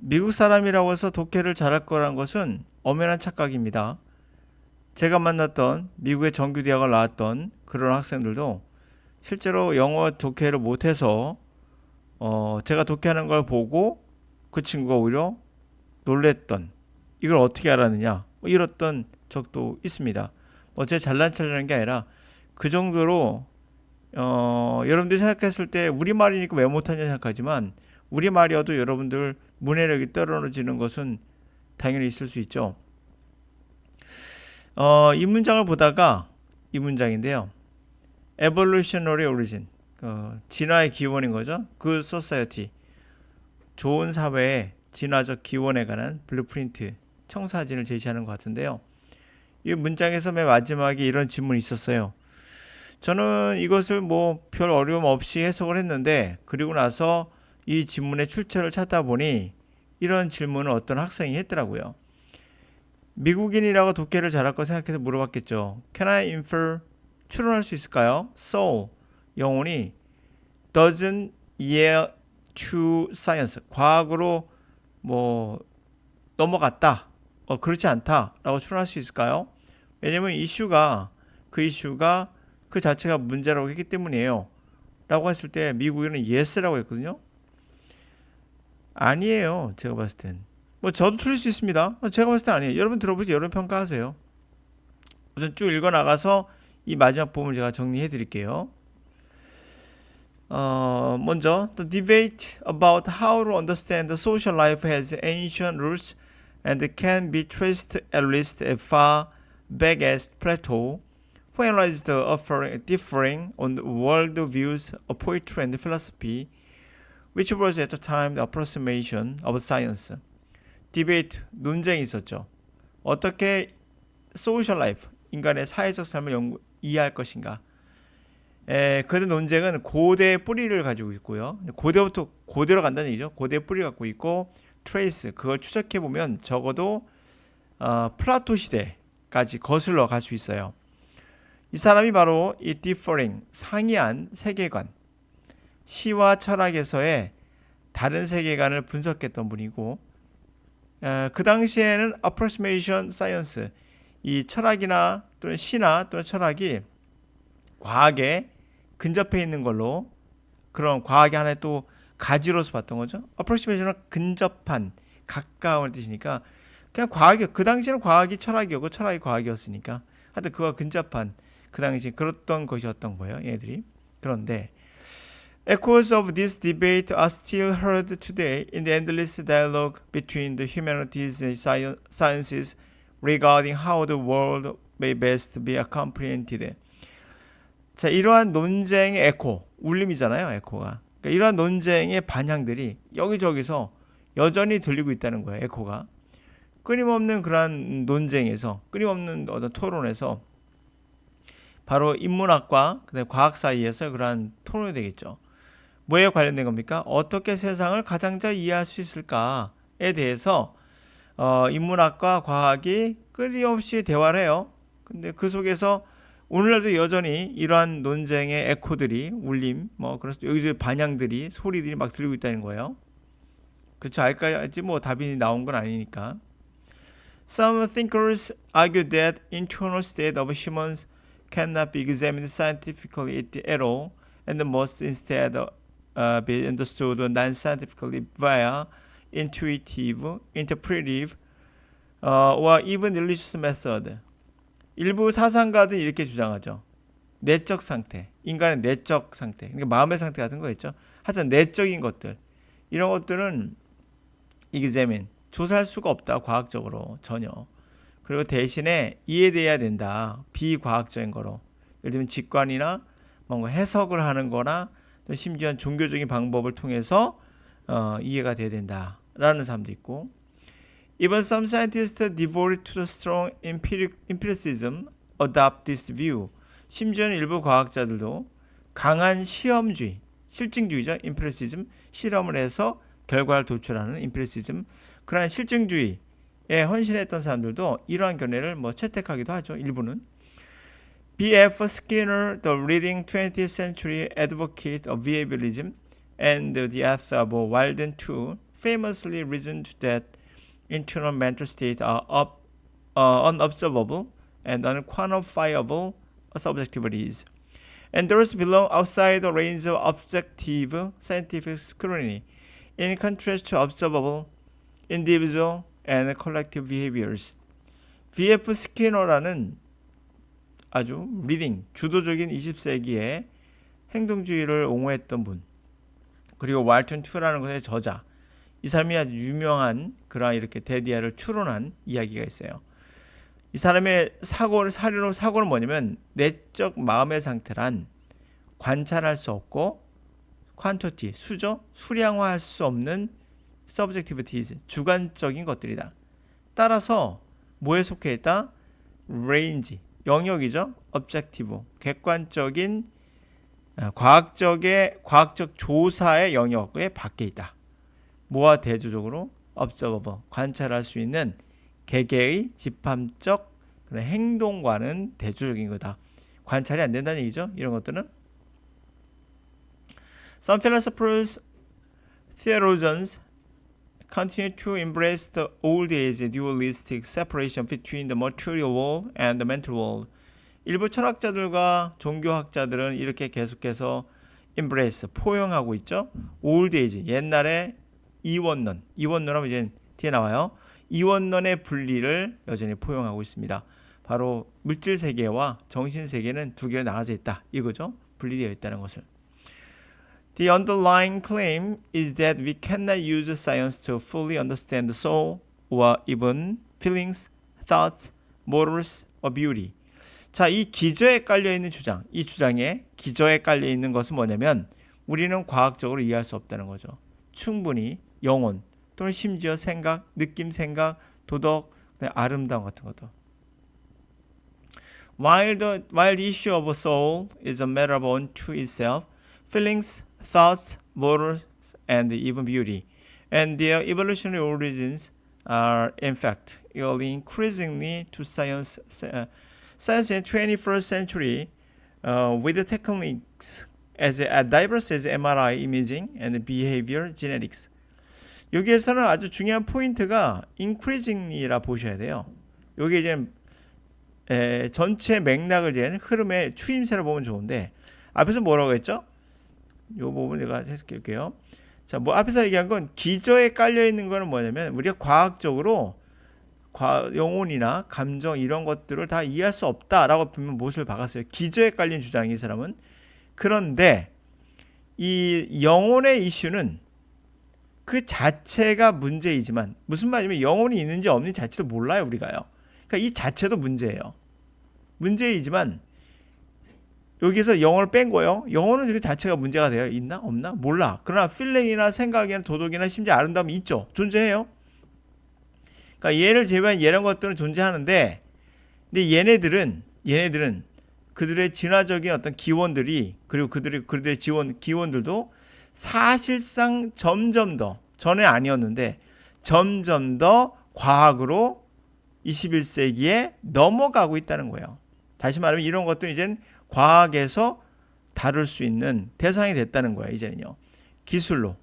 미국 사람이라고 해서 독해를 잘할 거란 것은 엄연한 착각입니다. 제가 만났던 미국의 정규대학을 나왔던 그런 학생들도 실제로 영어 독해를 못해서 제가 독해하는 걸 보고 그 친구가 오히려 놀랬던, 이걸 어떻게 알았느냐 뭐 이랬던 적도 있습니다. 제가 잘난 척하는 게 아니라 그 정도로 여러분들이 생각했을 때 우리말이니까 왜 못하냐 생각하지만 우리말이어도 여러분들 문해력이 떨어지는 것은 당연히 있을 수 있죠. 이 문장을 보다가 이 문장인데요. Evolutionary origin, 진화의 기원인 거죠. Good society, 좋은 사회의 진화적 기원에 관한 블루프린트, 청사진을 제시하는 것 같은데요. 이 문장에서 맨 마지막에 이런 질문이 있었어요. 저는 이것을 뭐 별 어려움 없이 해석을 했는데 그리고 나서 이 지문의 출처를 찾다 보니 이런 질문을 어떤 학생이 했더라고요. 미국인이라고 독해를 잘할 거 생각해서 물어봤겠죠. Can I infer? 추론할 수 있을까요? So, 영혼이 doesn't yield to science. 과학으로 뭐 넘어갔다. 그렇지 않다라고 추론할 수 있을까요? 왜냐면 그 이슈가 그 자체가 문제라고 했기 때문이에요. 라고 했을 때 미국인은 yes라고 했거든요. 아니에요. 제가 봤을 땐. 저도 틀릴 수 있습니다. 제가 봤을 땐 아니에요. 여러분 들어보시죠. 여러분 평가하세요. 우선 쭉 읽어 나가서 이 마지막 부분을 제가 정리해 드릴게요. 먼저 The debate about how to understand the social life has ancient roots and can be traced at least as far back as Plato, who analyzed the differing on the world views of poetry and philosophy, which was at the time the approximation of science. 디베이트, 논쟁이 있었죠. 어떻게 소셜 라이프, 인간의 사회적 삶을 이해할 것인가. 그 논쟁은 고대의 뿌리를 가지고 있고요. 고대부터 고대로 간다는 얘기죠. 고대의 뿌리를 갖고 있고 트레이스, 그걸 추적해 보면 적어도 플라토 시대까지 거슬러 갈 수 있어요. 이 사람이 바로 이 differing, 상이한 세계관, 시와 철학에서의 다른 세계관을 분석했던 분이고, 그 당시에는 approximation science, 이 철학이나 또는 시나 또는 철학이 과학에 근접해 있는 걸로, 그런 과학의 하나의 또 가지로서 봤던 거죠. approximation은 근접한, 가까운 뜻이니까 그냥 과학이, 그 당시에는 과학이 철학이었고 철학이 과학이었으니까 하여튼 그와 근접한, 그 당시 그랬던 것이었던 거예요, 얘들이. 그런데 echoes of this debate are still heard today in the endless dialogue between the humanities and sciences regarding how the world may best be comprehended. 자, 이러한 논쟁의 에코, 울림이잖아요, 에코가. 그러니까 이러한 논쟁의 반향들이 여기저기서 여전히 들리고 있다는 거예요, 에코가. 끊임없는 그러한 논쟁에서, 끊임없는 어떤 토론에서 바로 인문학과 과학 사이에서 그러한 토론이 되겠죠. 뭐에 관련된 겁니까? 어떻게 세상을 가장 잘 이해할 수 있을까에 대해서 인문학과 과학이 끊임없이 대화를 해요. 근데 그 속에서 오늘날도 여전히 이러한 논쟁의 에코들이, 울림, 그래서 여기서 반향들이, 소리들이 막 들리고 있다는 거예요. 그렇죠? 알까지 답이 나온 건 아니니까. Some thinkers argue that internal state of humans cannot be examined scientifically at all, and must instead be understood non-scientifically via intuitive, interpretive, or even religious method. 일부 사상가들은 이렇게 주장하죠. 내적 상태, 인간의 내적 상태, 그러니까 마음의 상태 같은 거 있죠. 하여튼 내적인 것들, 이런 것들은 examine, 조사할 수가 없다, 과학적으로 전혀. 그리고 대신에 이해돼야 된다, 비과학적인 거로. 예를 들면 직관이나 뭔가 해석을 하는 거나 또 심지어 종교적인 방법을 통해서 이해가 돼야 된다라는 사람도 있고, even some scientists devoted to the strong empiricism adopt this view. 심지어는 일부 과학자들도 강한 시험주의, 실증주의죠. empiricism, 실험을 해서 결과를 도출하는 empiricism, 그러한 실증주의에 헌신했던 사람들도 이러한 견해를 채택하기도 하죠. 일부는. B.F. Skinner, the leading 20th century advocate of behaviorism and the author of Walden 2, famously reasoned that internal mental states are unobservable and unquantifiable subjectivities, and thus belong outside the range of objective scientific scrutiny, in contrast to observable individual and collective behaviors. V.F. 스키너라는 아주 리딩, 주도적인 20세기에 행동주의를 옹호했던 분, 그리고 왈튼 2라는 것의 저자, 이 사람이 아주 유명한 그러한 이렇게 데디아를 추론한 이야기가 있어요. 이 사람의 사고는 뭐냐면 내적 마음의 상태란 관찰할 수 없고 퀀터티, 수량화할 수 없는 subjectivities, 주관적인 것들이다. 따라서 뭐에 속해 있다? range, 영역이죠. objective, 객관적인 과학적 조사의 영역에 밖에 있다. 뭐와 대조적으로 observable, 관찰할 수 있는 개개의 집합적 그런 행동과는 대조적인 거다. 관찰이 안 된다는 얘기죠. 이런 것들은 Some philosophers, theologians continue to embrace the old age dualistic separation between the material world and the mental world. 일부 철학자들과 종교학자들은 이렇게 계속해서 embrace, 포용하고 있죠. old age, 옛날의 이원론하면 이제 뒤에 나와요. 이원론의 분리를 여전히 포용하고 있습니다. 바로 물질 세계와 정신 세계는 두 개로 나눠져 있다. 이거죠. 분리되어 있다는 것을. The underlying claim is that we cannot use science to fully understand the soul or even feelings, thoughts, morals, or beauty. 자, 이 기저에 깔려있는 주장, 이 주장에 기저에 깔려있는 것은 뭐냐면 우리는 과학적으로 이해할 수 없다는 거죠. 충분히 영혼 또는 심지어 생각, 느낌, 도덕, 아름다움 같은 것도. While the issue of a soul is a matter of unto itself, feelings, thoughts, morals, and even beauty, and their evolutionary origins are in fact increasingly to science in 21st century with the techniques as diverse as MRI imaging and behavior genetics. 여기에서는 아주 중요한 포인트가 increasingly라 보셔야 돼요. 여기 이제 전체 맥락을 잰 흐름의 추임새를 보면 좋은데 앞에서 뭐라고 했죠? 이 부분 제가 해석할게요. 자, 뭐 앞에서 얘기한 건 기저에 깔려 있는 거는 뭐냐면 우리가 과학적으로 영혼이나 감정 이런 것들을 다 이해할 수 없다라고 보면 못을 박았어요. 기저에 깔린 주장이 이 사람은. 그런데 이 영혼의 이슈는 그 자체가 문제이지만 무슨 말이냐면 영혼이 있는지 없는지 자체도 몰라요 우리가요. 그러니까 이 자체도 문제예요. 문제이지만 여기서 영혼을 뺀 거예요. 영혼은 그 자체가 문제가 돼요. 있나? 없나? 몰라. 그러나 필링이나 생각이나 도덕이나 심지어 아름다움이 있죠. 존재해요. 그러니까 얘를 제외한 이런 것들은 존재하는데 근데 얘네들은 그들의 진화적인 어떤 기원들이 그리고 그들의 기원들도 사실상 점점 더 전에 아니었는데 점점 더 과학으로 21세기에 넘어가고 있다는 거예요. 다시 말하면 이런 것들은 이제는 과학에서 다룰 수 있는 대상이 됐다는 거예요. 이제는요. 기술로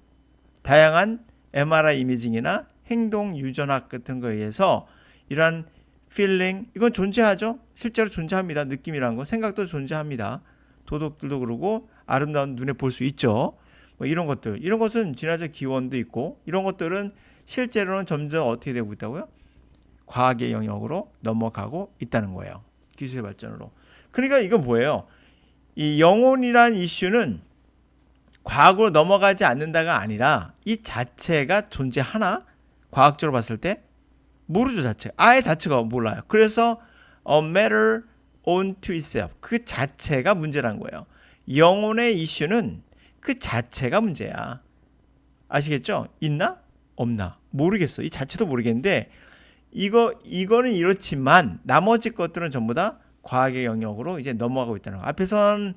다양한 MRI 이미징이나 행동 유전학 같은 거에 의해서 이러한 feeling 이건 존재하죠. 실제로 존재합니다. 느낌이라는 거 생각도 존재합니다. 도덕들도 그러고 아름다운 눈에 볼 수 있죠. 뭐 이런 것은 진화적 기원도 있고 이런 것들은 실제로는 점점 어떻게 되고 있다고요? 과학의 영역으로 넘어가고 있다는 거예요. 기술의 발전으로. 그러니까 이건 뭐예요? 이 영혼이란 이슈는 과학으로 넘어가지 않는다가 아니라 이 자체가 존재하나? 과학적으로 봤을 때 모르죠. 아예 자체가 몰라요. 그래서 a matter unto itself 그 자체가 문제란 거예요. 영혼의 이슈는 그 자체가 문제야. 아시겠죠? 있나? 없나? 모르겠어. 이 자체도 모르겠는데 이거는 이렇지만 나머지 것들은 전부 다 과학의 영역으로 이제 넘어가고 있다는 거. 앞에선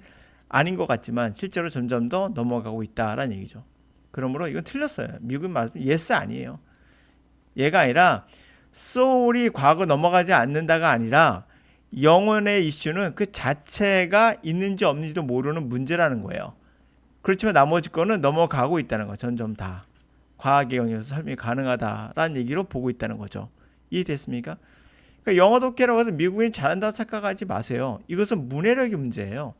아닌 것 같지만 실제로 점점 더 넘어가고 있다라는 얘기죠. 그러므로 이건 틀렸어요. 미국인 말씀 yes 아니에요. 얘가 아니라 소울이 과거 넘어가지 않는다가 아니라 영혼의 이슈는 그 자체가 있는지 없는지도 모르는 문제라는 거예요. 그렇지만 나머지 거는 넘어가고 있다는 거. 점점 다. 과학의 영역에서 설명이 가능하다라는 얘기로 보고 있다는 거죠. 이해됐습니까? 그러니까 영어 독해라고 해서 미국인이 잘한다고 착각하지 마세요. 이것은 문해력의 문제예요.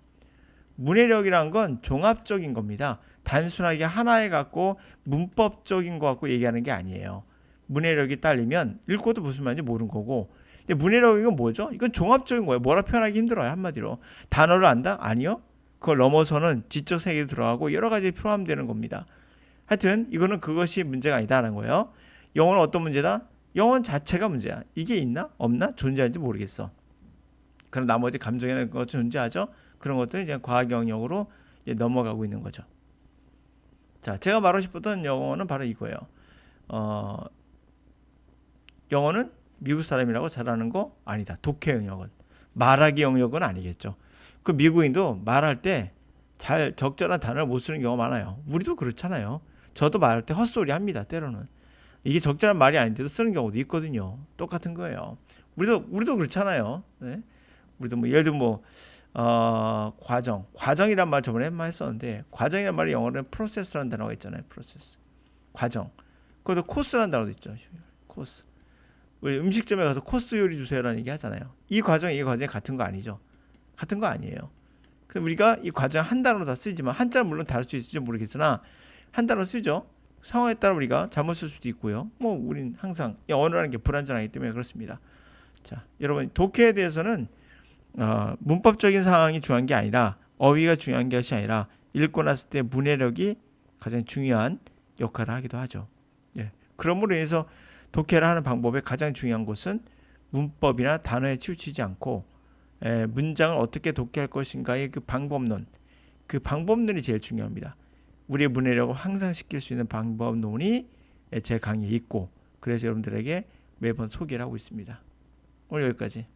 문해력이란 건 종합적인 겁니다. 단순하게 하나에 갖고 문법적인 거 갖고 얘기하는 게 아니에요. 문해력이 딸리면 읽고도 무슨 말인지 모르는 거고. 근데 문해력 이건 뭐죠? 이건 종합적인 거예요. 뭐라 표현하기 힘들어요. 한마디로. 단어를 안다? 아니요. 그걸 넘어서는 지적 세계도 들어가고 여러 가지 포함되는 겁니다. 하여튼 이거는 그것이 문제가 아니다라는 거예요. 영어는 어떤 문제다? 영어 자체가 문제야. 이게 있나? 없나? 존재하는지 모르겠어. 그럼 나머지 감정이나 것 존재하죠? 그런 것들은 이제 과학 영역으로 이제 넘어가고 있는 거죠. 자, 제가 말하고 싶었던 영어는 바로 이거예요. 영어는 미국 사람이라고 잘하는 거 아니다. 독해 영역은. 말하기 영역은 아니겠죠. 그 미국인도 말할 때 잘 적절한 단어를 못 쓰는 경우가 많아요. 우리도 그렇잖아요. 저도 말할 때 헛소리 합니다. 때로는. 이게 적절한 말이 아닌데도 쓰는 경우도 있거든요. 똑같은 거예요. 우리도 그렇잖아요. 네? 우리도 뭐 예를 들면 과정이란 말 저번에 한번 했었는데 과정이란 말이 영어로는 프로세스라는 단어가 있잖아요. 프로세스. 과정. 그것도 코스라는 단어도 있죠. 코스. 우리 음식점에 가서 코스 요리 주세요라는 얘기 하잖아요. 이 과정이 같은 거 아니죠. 같은 거 아니에요. 그럼 우리가 이 과정 한 단어로 다 쓰지만 한자는 물론 다를 수 있을지 모르겠으나 한 단어로 쓰죠. 상황에 따라 우리가 잘못 쓸 수도 있고요. 뭐 우린 항상 언어라는 게 불완전하기 때문에 그렇습니다. 자, 여러분 독해에 대해서는 문법적인 상황이 중요한 게 아니라 어휘가 중요한 것이 아니라 읽고 났을 때 문해력이 가장 중요한 역할을 하기도 하죠. 예. 그러므로 인해서 독해를 하는 방법의 가장 중요한 것은 문법이나 단어에 치우치지 않고 문장을 어떻게 독해할 것인가의 그 방법론이 제일 중요합니다. 우리의 문해력을 향상시킬 수 있는 방법론이 제 강의에 있고 그래서 여러분들에게 매번 소개를 하고 있습니다. 오늘 여기까지.